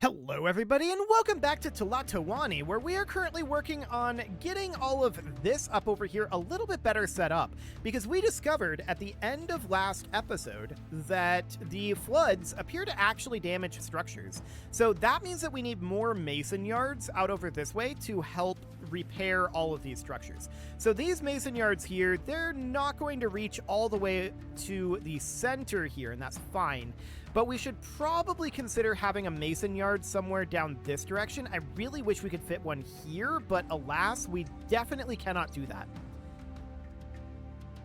Hello everybody and welcome back to Tlatoani, where we are currently working on getting all of this up over here a little bit better set up, because we discovered at the end of last episode that the floods appear to actually damage structures. So that means that we need more mason yards out over this way to help repair all of these structures. So these mason yards here, they're not going to reach all the way to the center here, and that's fine. But we should probably consider having a mason yard somewhere down this direction. I really wish we could fit one here, but alas, we definitely cannot do that.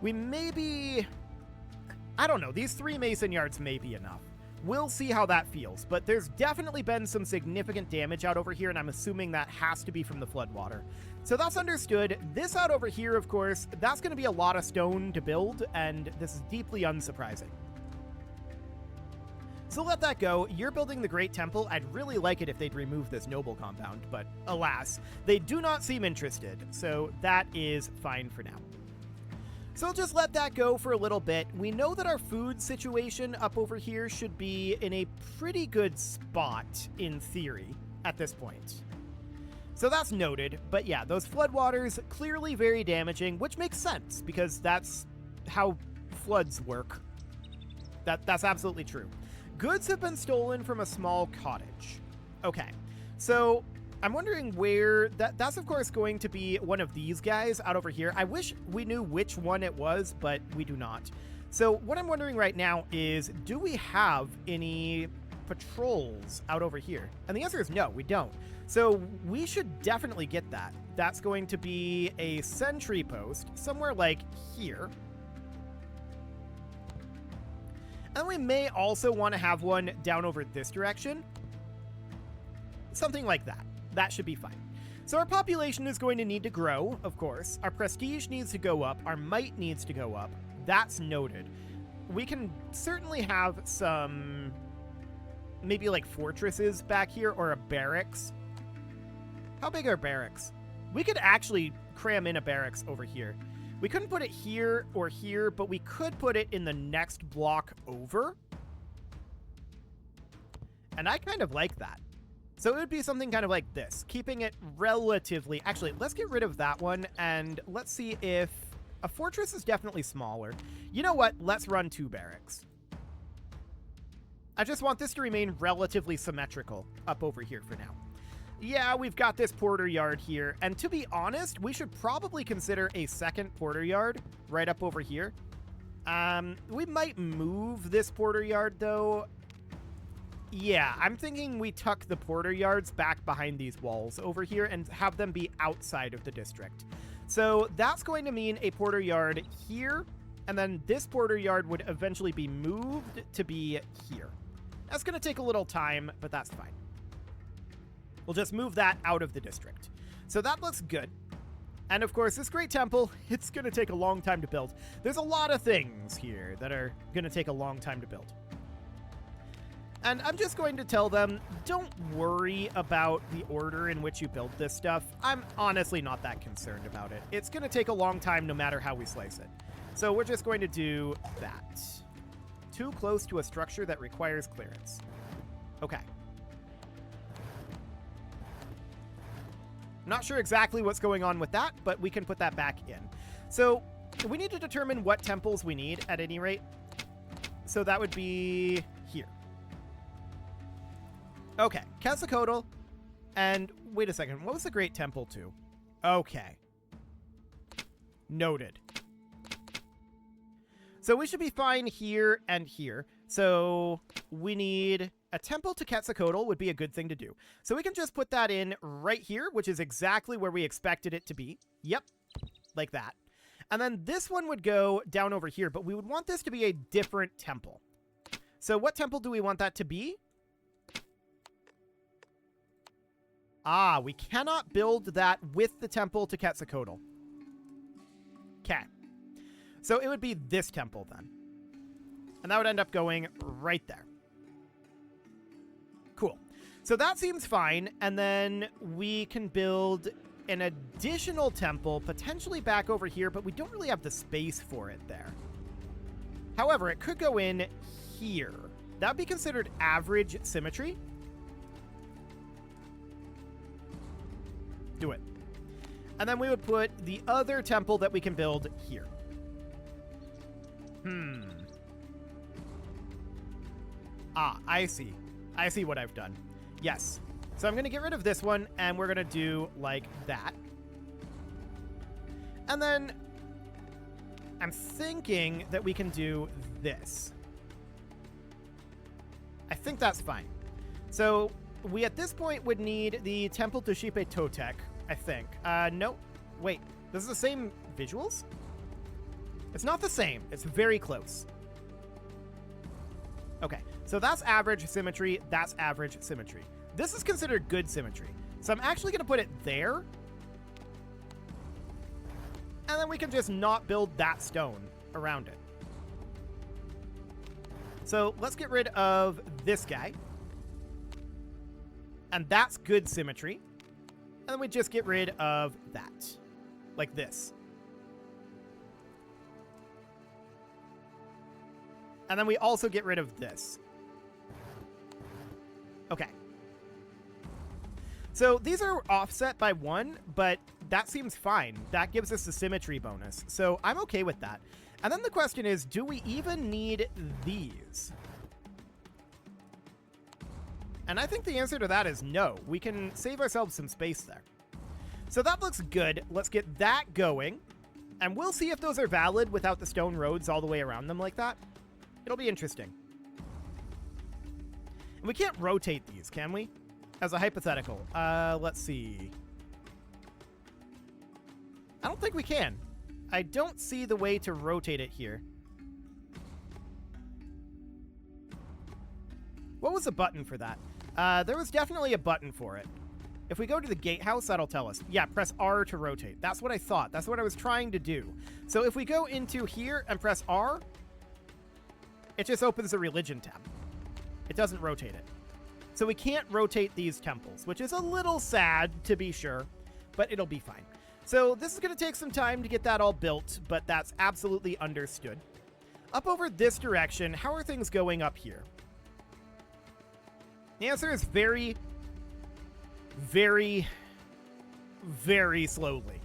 We maybe... I don't know, these 3 mason yards may be enough. We'll see how that feels, but there's definitely been some significant damage out over here, and I'm assuming that has to be from the floodwater. So that's understood. This out over here, of course, that's going to be a lot of stone to build, and this is deeply unsurprising. So let that go. You're building the Great Temple. I'd really like it if they'd remove this noble compound, but alas, they do not seem interested, so that is fine for now. So just let that go for a little bit. We know that our food situation up over here should be in a pretty good spot, in theory, at this point. So that's noted, but yeah, those floodwaters, clearly very damaging, which makes sense, because that's how floods work. That's absolutely true. Goods have been stolen from a small cottage. Okay, so I'm wondering where... That's of course going to be one of these guys out over here. I wish we knew which one it was, but we do not. So what I'm wondering right now is, do we have any patrols out over here? And the answer is no, we don't. So we should definitely get that. That's going to be a sentry post somewhere like here. And we may also want to have one down over this direction. Something like that. That should be fine. So our population is going to need to grow, of course. Our prestige needs to go up. Our might needs to go up. That's noted. We can certainly have some, maybe like fortresses back here, or a barracks. How big are barracks? We could actually cram in a barracks over here. We couldn't put it here or here, but we could put it in the next block over. And I kind of like that. So it would be something kind of like this, keeping it relatively... Actually, let's get rid of that one, and let's see if... A fortress is definitely smaller. You know what? Let's run 2 barracks. I just want this to remain relatively symmetrical up over here for now. Yeah, we've got this porter yard here, and to be honest, we should probably consider a second porter yard right up over here. We might move this porter yard, though. Yeah, I'm thinking we tuck the porter yards back behind these walls over here and have them be outside of the district. So that's going to mean a porter yard here, and then this porter yard would eventually be moved to be here. That's going to take a little time, but that's fine. We'll just move that out of the district. So that looks good. And of course, this Great Temple, it's going to take a long time to build. There's a lot of things here that are going to take a long time to build. And I'm just going to tell them, don't worry about the order in which you build this stuff. I'm honestly not that concerned about it. It's going to take a long time no matter how we slice it. So we're just going to do that. Too close to a structure that requires clearance. Okay. Not sure exactly what's going on with that, but we can put that back in. So we need to determine what temples we need at any rate. So that would be here. Okay, Quetzalcoatl. And wait a second, what was the Great Temple to? Okay. Noted. So we should be fine here and here. So we need a temple to Quetzalcoatl would be a good thing to do. So we can just put that in right here, which is exactly where we expected it to be. Yep, like that. And then this one would go down over here, but we would want this to be a different temple. So what temple do we want that to be? Ah, we cannot build that with the temple to Quetzalcoatl. Okay. So it would be this temple then. And that would end up going right there. Cool. So that seems fine. And then we can build an additional temple, potentially back over here, but we don't really have the space for it there. However, it could go in here. That would be considered average symmetry. Do it. And then we would put the other temple that we can build here. Ah, I see. I see what I've done. Yes. So I'm going to get rid of this one, and we're going to do like that. And then I'm thinking that we can do this. I think that's fine. So we at this point would need the Temple to Xipe Totec, I think. No. Wait. This is the same visuals? It's not the same. It's very close. Okay. So that's average symmetry. That's average symmetry. This is considered good symmetry. So I'm actually going to put it there. And then we can just not build that stone around it. So let's get rid of this guy. And that's good symmetry. And then we just get rid of that. Like this. And then we also get rid of this. Okay. So these are offset by 1, but that seems fine. That gives us the symmetry bonus. So I'm okay with that. And then the question is, do we even need these? And I think the answer to that is no. We can save ourselves some space there. So that looks good. Let's get that going. And we'll see if those are valid without the stone roads all the way around them like that. It'll be interesting. And we can't rotate these, can we? As a hypothetical. Let's see. I don't think we can. I don't see the way to rotate it here. What was the button for that? There was definitely a button for it. If we go to the gatehouse, that'll tell us. Yeah, press R to rotate. That's what I thought. That's what I was trying to do. So if we go into here and press R, it just opens the religion tab. It doesn't rotate it. So we can't rotate these temples, which is a little sad, to be sure, but it'll be fine. So this is going to take some time to get that all built, but that's absolutely understood. Up over this direction, how are things going up here? The answer is very, very, very slowly.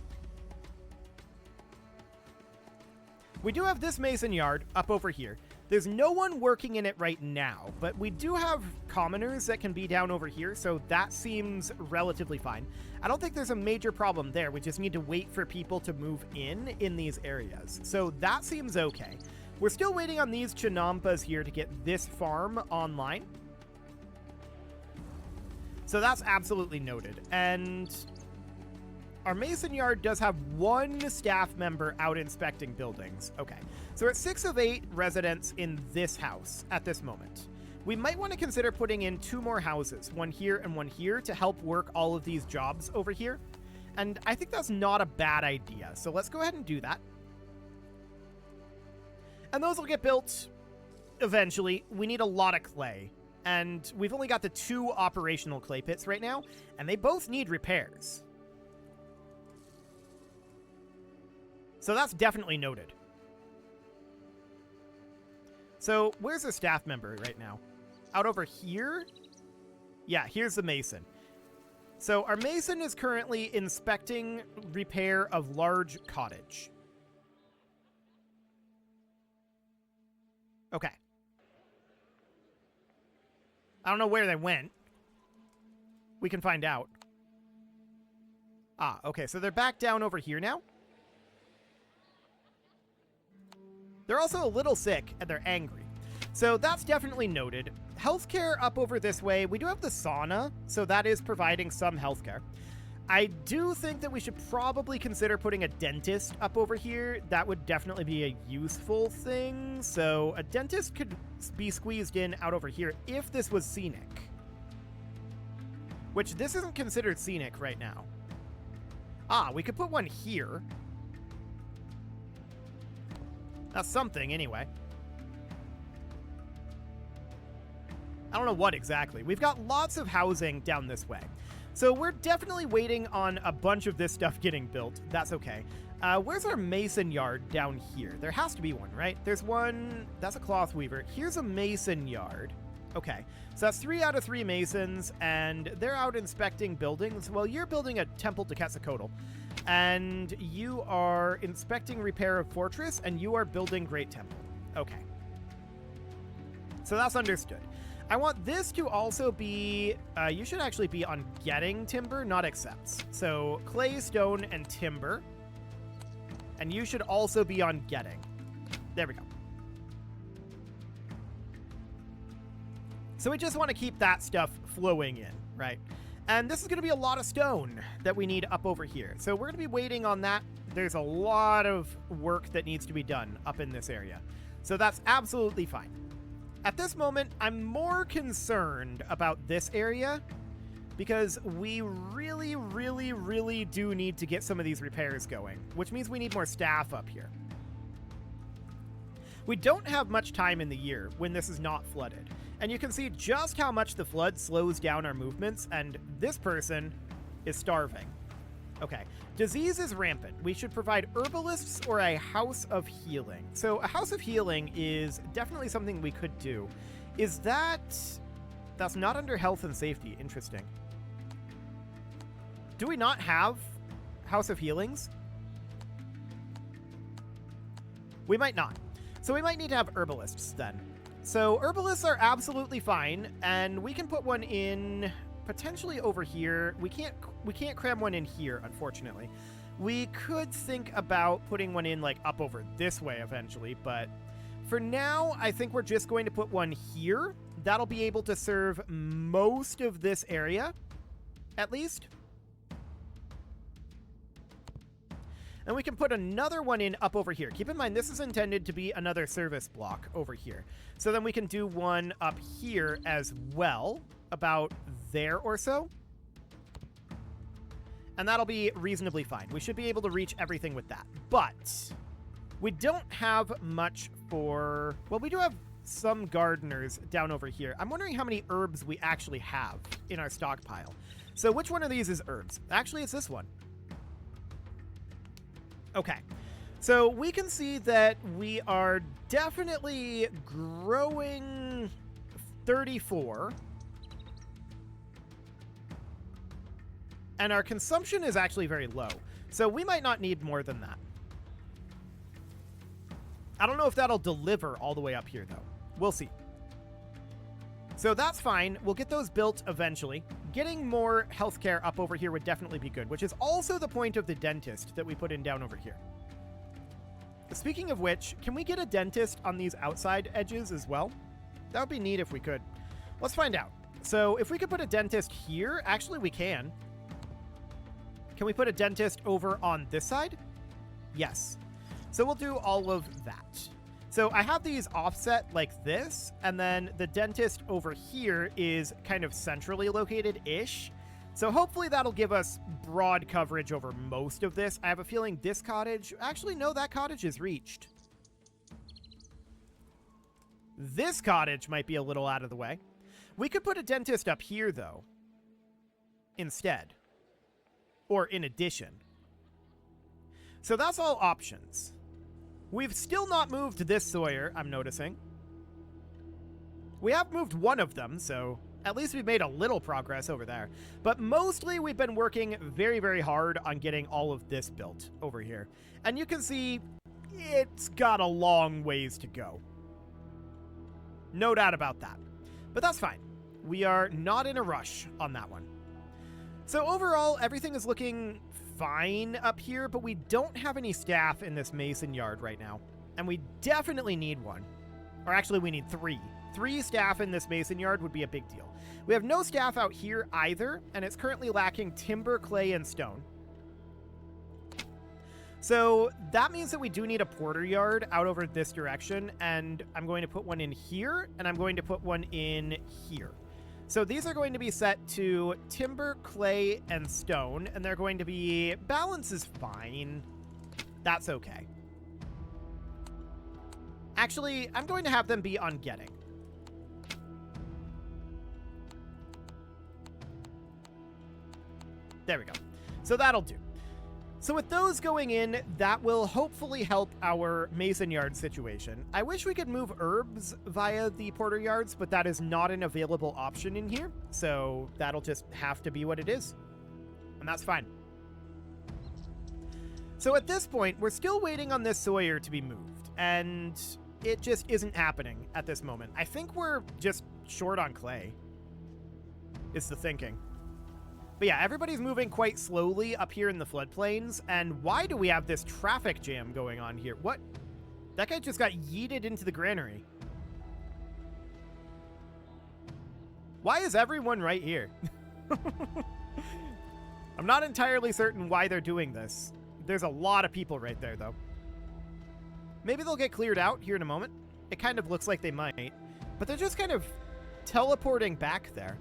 We do have this mason yard up over here. There's no one working in it right now, but we do have commoners that can be down over here, so that seems relatively fine. I don't think there's a major problem there. We just need to wait for people to move in these areas. So that seems okay. We're still waiting on these Chinampas here to get this farm online. So that's absolutely noted. And our mason yard does have one staff member out inspecting buildings. Okay. So we're at 6 of 8 residents in this house at this moment. We might want to consider putting in 2 more houses, one here and one here, to help work all of these jobs over here. And I think that's not a bad idea. So let's go ahead and do that. And those will get built eventually. We need a lot of clay. And we've only got the 2 operational clay pits right now, and they both need repairs. So that's definitely noted. So where's the staff member right now? Out over here? Yeah, here's the mason. So our mason is currently inspecting repair of large cottage. Okay. I don't know where they went. We can find out. Ah, okay, so they're back down over here now. They're also a little sick, and they're angry. So that's definitely noted. Healthcare up over this way. We do have the sauna, so that is providing some healthcare. I do think that we should probably consider putting a dentist up over here. That would definitely be a useful thing. So a dentist could be squeezed in out over here if this was scenic. Which this isn't considered scenic right now. Ah, we could put one here. That's something, anyway. I don't know what exactly. We've got lots of housing down this way. So we're definitely waiting on a bunch of this stuff getting built. That's okay. Where's our mason yard down here? There has to be one, right? There's one. That's a cloth weaver. Here's a mason yard. Okay, so that's 3 out of 3 masons, and they're out inspecting buildings. Well, you're building a temple to Quetzalcoatl, and you are inspecting repair of fortress, and you are building great temple. Okay. So that's understood. I want this to also be, you should actually be on getting timber, not accepts. So clay, stone, and timber. And you should also be on getting. There we go. So we just want to keep that stuff flowing in, right? And this is going to be a lot of stone that we need up over here. So we're going to be waiting on that. There's a lot of work that needs to be done up in this area. So that's absolutely fine. At this moment, I'm more concerned about this area because we really, really, really do need to get some of these repairs going, which means we need more staff up here. We don't have much time in the year when this is not flooded, and you can see just how much the flood slows down our movements, and this person is starving. Okay, disease is rampant. We should provide herbalists or a house of healing. So a house of healing is definitely something we could do. Is that... That's not under health and safety. Interesting. Do we not have house of healings? We might not. So we might need to have herbalists then. So herbalists are absolutely fine, and we can put one in potentially over here. We can't cram one in here, unfortunately. We could think about putting one in like up over this way eventually, but for now, I think we're just going to put one here. That'll be able to serve most of this area, at least. And we can put another one in up over here. Keep in mind, this is intended to be another service block over here. So then we can do one up here as well, about there or so. And that'll be reasonably fine. We should be able to reach everything with that. But we don't have much for... Well, we do have some gardeners down over here. I'm wondering how many herbs we actually have in our stockpile. So which one of these is herbs? Actually, it's this one. Okay, so we can see that we are definitely growing 34. And our consumption is actually very low. So we might not need more than that. I don't know if that'll deliver all the way up here, though. We'll see. So that's fine. We'll get those built eventually. Getting more healthcare up over here would definitely be good, which is also the point of the dentist that we put in down over here. Speaking of which, can we get a dentist on these outside edges as well? That would be neat if we could. Let's find out. So if we could put a dentist here, actually we can. Can we put a dentist over on this side? Yes. So we'll do all of that. So I have these offset like this, and then the dentist over here is kind of centrally located-ish. So hopefully that'll give us broad coverage over most of this. I have a feeling this cottage... Actually, no, that cottage is reached. This cottage might be a little out of the way. We could put a dentist up here, though, instead. Or in addition. So that's all options. We've still not moved this Sawyer, I'm noticing. We have moved one of them, so at least we've made a little progress over there. But mostly we've been working very, very hard on getting all of this built over here. And you can see it's got a long ways to go. No doubt about that. But that's fine. We are not in a rush on that one. So overall, everything is looking fine up here, but we don't have any staff in this mason yard right now. And we definitely need one. Or actually, we need 3. 3 staff in this mason yard would be a big deal. We have no staff out here either, and it's currently lacking timber, clay, and stone. So that means that we do need a porter yard out over this direction, and I'm going to put one in here, and I'm going to put one in here. So these are going to be set to timber, clay, and stone, and they're going to be... Balance is fine. That's okay. Actually, I'm going to have them be on getting. There we go. So that'll do. So with those going in, that will hopefully help our mason yard situation. I wish we could move herbs via the porter yards, but that is not an available option in here. So that'll just have to be what it is. And that's fine. So at this point, we're still waiting on this Sawyer to be moved. And it just isn't happening at this moment. I think we're just short on clay, is the thinking. But yeah, everybody's moving quite slowly up here in the floodplains. And why do we have this traffic jam going on here? What? That guy just got yeeted into the granary. Why is everyone right here? I'm not entirely certain why they're doing this. There's a lot of people right there, though. Maybe they'll get cleared out here in a moment. It kind of looks like they might. But they're just kind of teleporting back there.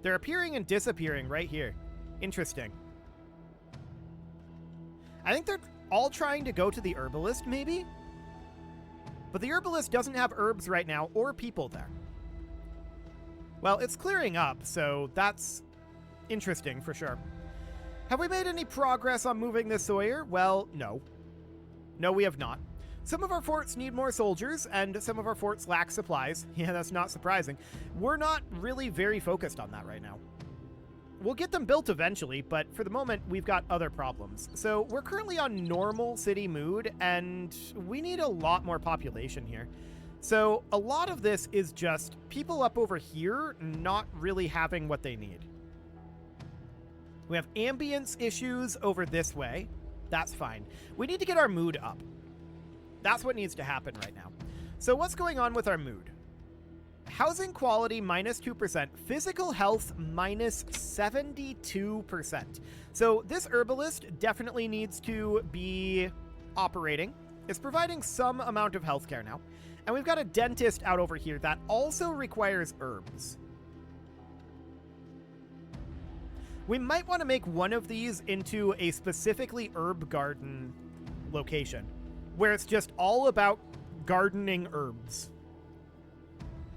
They're appearing and disappearing right here. Interesting. I think they're all trying to go to the herbalist, maybe? But the herbalist doesn't have herbs right now or people there. Well, it's clearing up, so that's interesting for sure. Have we made any progress on moving this Sawyer? Well, no. No, we have not. Some of our forts need more soldiers, and some of our forts lack supplies. Yeah, that's not surprising. We're not really very focused on that right now. We'll get them built eventually, but for the moment, we've got other problems. So we're currently on normal city mood, and we need a lot more population here. So a lot of this is just people up over here not really having what they need. We have ambience issues over this way. That's fine. We need to get our mood up. That's what needs to happen right now. So what's going on with our mood? Housing quality minus 2%. Physical health minus 72%. So this herbalist definitely needs to be operating. It's providing some amount of healthcare now. And we've got a dentist out over here that also requires herbs. We might want to make one of these into a specifically herb garden location, where it's just all about gardening herbs.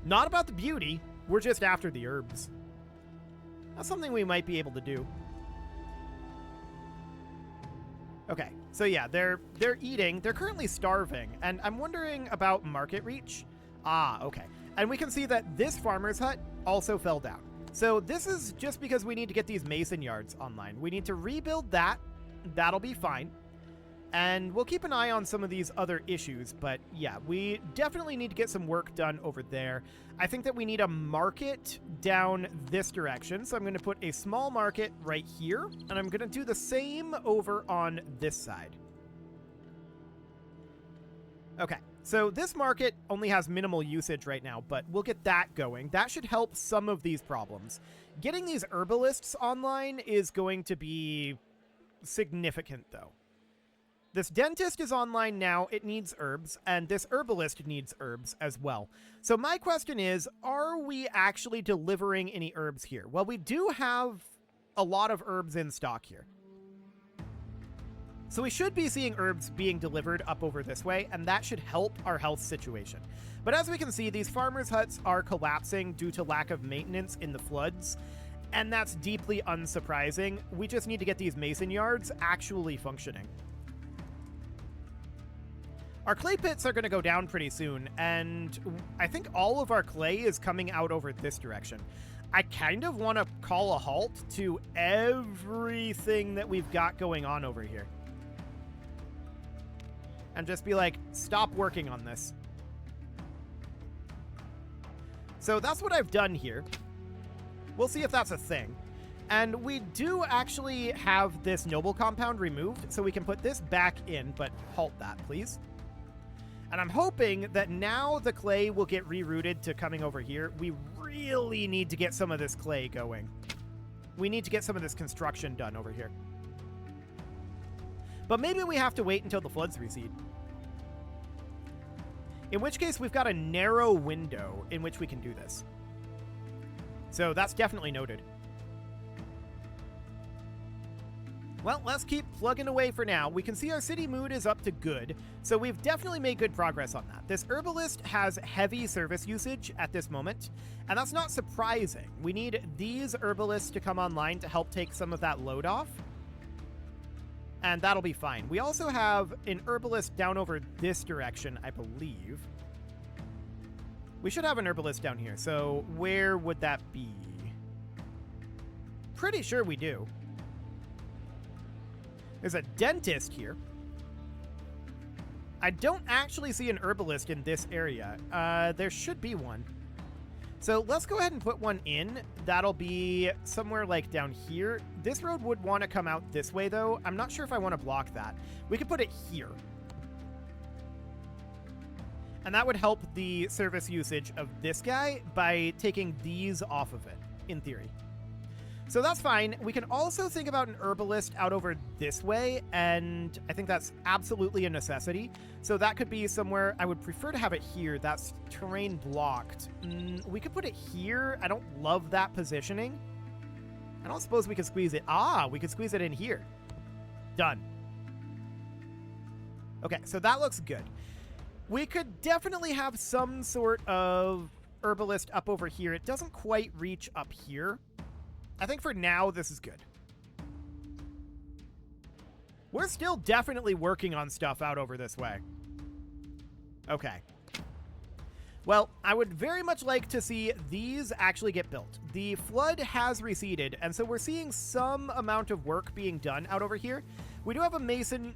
Not about the beauty, we're just after the herbs. That's something we might be able to do. Okay, so yeah, they're eating. They're currently starving, and I'm wondering about market reach. Ah, okay. And we can see that this farmer's hut also fell down. So this is just because we need to get these mason yards online. We need to rebuild that. That'll be fine. And we'll keep an eye on some of these other issues, but yeah, we definitely need to get some work done over there. I think that we need a market down this direction, so I'm going to put a small market right here, and I'm going to do the same over on this side. Okay, so this market only has minimal usage right now, but we'll get that going. That should help some of these problems. Getting these herbalists online is going to be significant, though. This dentist is online now. It needs herbs, and this herbalist needs herbs as well. So my question is, are we actually delivering any herbs here? Well, we do have a lot of herbs in stock here. So we should be seeing herbs being delivered up over this way, and that should help our health situation. But as we can see, these farmers' huts are collapsing due to lack of maintenance in the floods, and that's deeply unsurprising. We just need to get these mason yards actually functioning. Our clay pits are going to go down pretty soon, and I think all of our clay is coming out over this direction. I kind of want to call a halt to everything that we've got going on over here. And just be like, stop working on this. So that's what I've done here. We'll see if that's a thing. And we do actually have this noble compound removed, so we can put this back in, but halt that, please. And I'm hoping that now the clay will get rerouted to coming over here. We really need to get some of this clay going. We need to get some of this construction done over here. But maybe we have to wait until the floods recede. In which case, we've got a narrow window in which we can do this. So that's definitely noted. Well, let's keep plugging away for now. We can see our city mood is up to good, so we've definitely made good progress on that. This herbalist has heavy service usage at this moment, and that's not surprising. We need these herbalists to come online to help take some of that load off. And that'll be fine. We also have an herbalist down over this direction, I believe. We should have an herbalist down here. So where would that be? Pretty sure we do. There's a dentist here. I don't actually see an herbalist in this area. There should be one. So let's go ahead and put one in. That'll be somewhere like down here. This road would want to come out this way, though. I'm not sure if I want to block that. We could put it here. And that would help the service usage of this guy by taking these off of it, in theory. So that's fine. We can also think about an herbalist out over this way, and I think that's absolutely a necessity. So that could be somewhere. I would prefer to have it here. That's terrain blocked. We could put it here. I don't love that positioning. I don't suppose we could squeeze it. We could squeeze it in here. Done. Okay, so that looks good. We could definitely have some sort of herbalist up over here. It doesn't quite reach up here. I think for now, this is good. We're still definitely working on stuff out over this way. Okay. Well, I would very much like to see these actually get built. The flood has receded, and so we're seeing some amount of work being done out over here. We do have a mason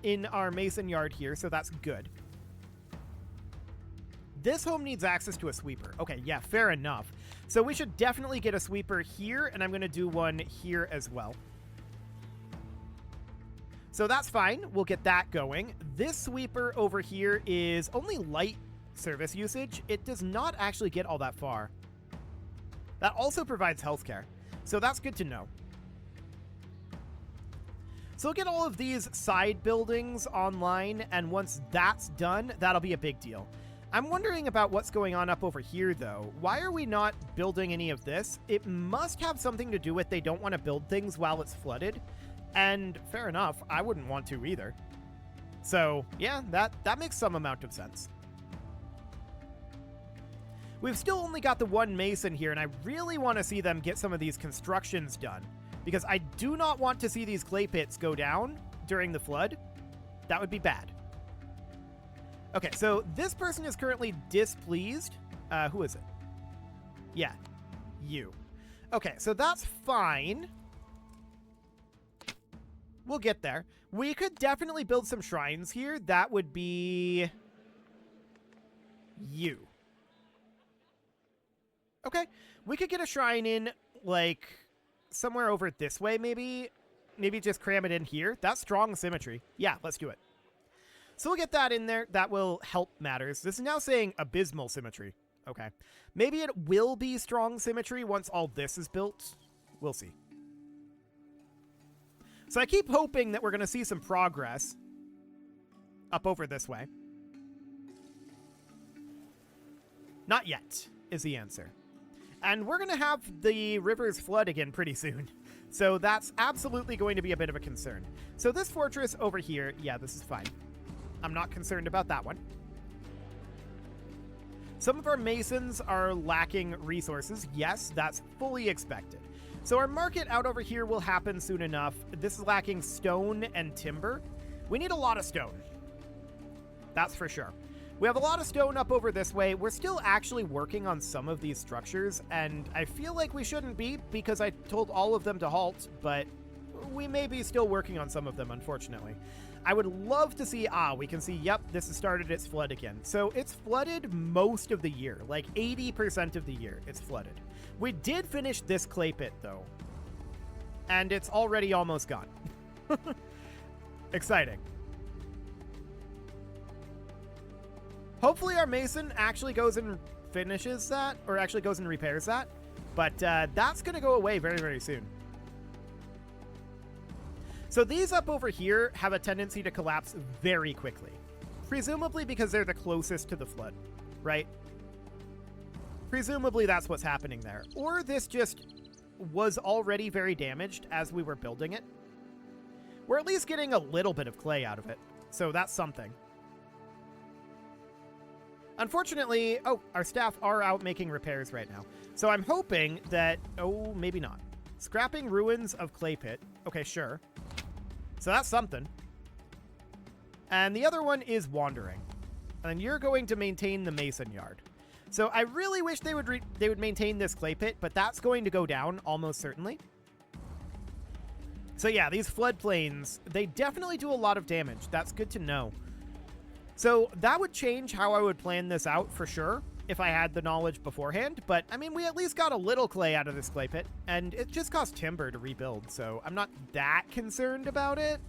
in our mason yard here, so that's good. This home needs access to a sweeper. Okay, yeah, fair enough. So we should definitely get a sweeper here, and I'm going to do one here as well. So that's fine. We'll get that going. This sweeper over here is only light service usage. It does not actually get all that far. That also provides healthcare, so that's good to know. So we'll get all of these side buildings online, and once that's done, that'll be a big deal. I'm wondering about what's going on up over here, though. Why are we not building any of this? It must have something to do with they don't want to build things while it's flooded. And fair enough, I wouldn't want to either. So, yeah, that makes some amount of sense. We've still only got the one mason here, and I really want to see them get some of these constructions done. Because I do not want to see these clay pits go down during the flood. That would be bad. Okay, so this person is currently displeased. Who is it? Yeah, you. Okay, so that's fine. We'll get there. We could definitely build some shrines here. That would be you. Okay, we could get a shrine in, like, somewhere over this way, maybe. Maybe just cram it in here. That's strong symmetry. Yeah, let's do it. So we'll get that in there. That will help matters. This is now saying abysmal symmetry. Okay. Maybe it will be strong symmetry once all this is built. We'll see. So I keep hoping that we're going to see some progress up over this way. Not yet is the answer. And we're going to have the rivers flood again pretty soon. So that's absolutely going to be a bit of a concern. So this fortress over here, yeah, this is fine. I'm not concerned about that one. Some of our masons are lacking resources. Yes, that's fully expected. So our market out over here will happen soon enough. This is lacking stone and timber. We need a lot of stone. That's for sure. We have a lot of stone up over this way. We're still actually working on some of these structures, and I feel like we shouldn't be because I told all of them to halt, but we may be still working on some of them, unfortunately. I would love to see, we can see, yep, this has started its flood again. So it's flooded most of the year, like 80% of the year it's flooded. We did finish this clay pit, though, and it's already almost gone. Exciting. Hopefully our mason actually goes and finishes that, or actually goes and repairs that, but that's going to go away very, very soon. So these up over here have a tendency to collapse very quickly, presumably because they're the closest to the flood, right? Presumably that's what's happening there. Or this just was already very damaged as we were building it. We're at least getting a little bit of clay out of it, so that's something. Unfortunately, our staff are out making repairs right now. So I'm hoping that, maybe not. Scrapping ruins of clay pit. Okay, sure. So that's something. And the other one is wandering. And you're going to maintain the mason yard. So I really wish they would maintain this clay pit, but that's going to go down almost certainly. So yeah, these floodplains, they definitely do a lot of damage. That's good to know. So that would change how I would plan this out for sure if I had the knowledge beforehand. But I mean, we at least got a little clay out of this clay pit, and it just cost timber to rebuild. So I'm not that concerned about it.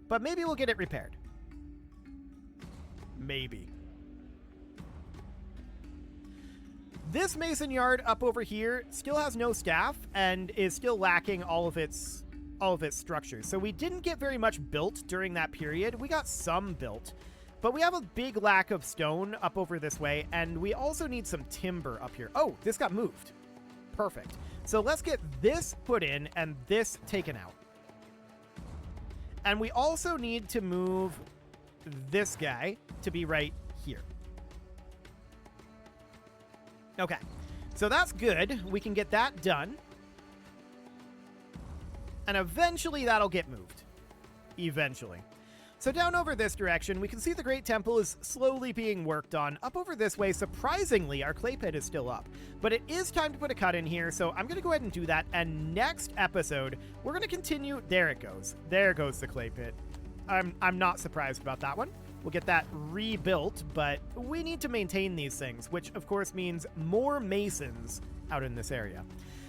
But maybe we'll get it repaired. Maybe. This mason yard up over here still has no staff and is still lacking all of its structures. So we didn't get very much built during that period. We got some built, but we have a big lack of stone up over this way, and we also need some timber up here. Oh, this got moved. Perfect. So let's get this put in and this taken out. And we also need to move this guy to be right here. Okay, so that's good. We can get that done. And eventually that'll get moved. Eventually. So down over this direction, we can see the Great Temple is slowly being worked on. Up over this way, surprisingly, our clay pit is still up. But it is time to put a cut in here, so I'm going to go ahead and do that. And next episode, we're going to continue. There it goes. There goes the clay pit. I'm not surprised about that one. We'll get that rebuilt, but we need to maintain these things, which of course means more masons out in this area.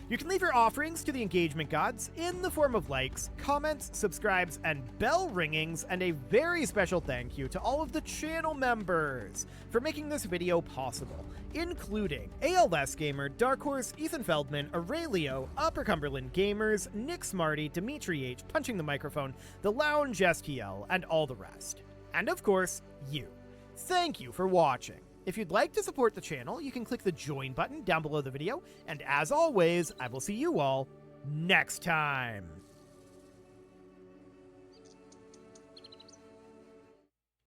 You can leave your offerings to the engagement gods in the form of likes, comments, subscribes, and bell ringings, and a very special thank you to all of the channel members for making this video possible, including ALS Gamer, Dark Horse, Ethan Feldman, Aurelio, Upper Cumberland Gamers, Nick Smarty, Dimitri H, Punching the Microphone, The Lounge STL, and all the rest. And of course, you. Thank you for watching. If you'd like to support the channel, you can click the join button down below the video, and as always, I will see you all next time.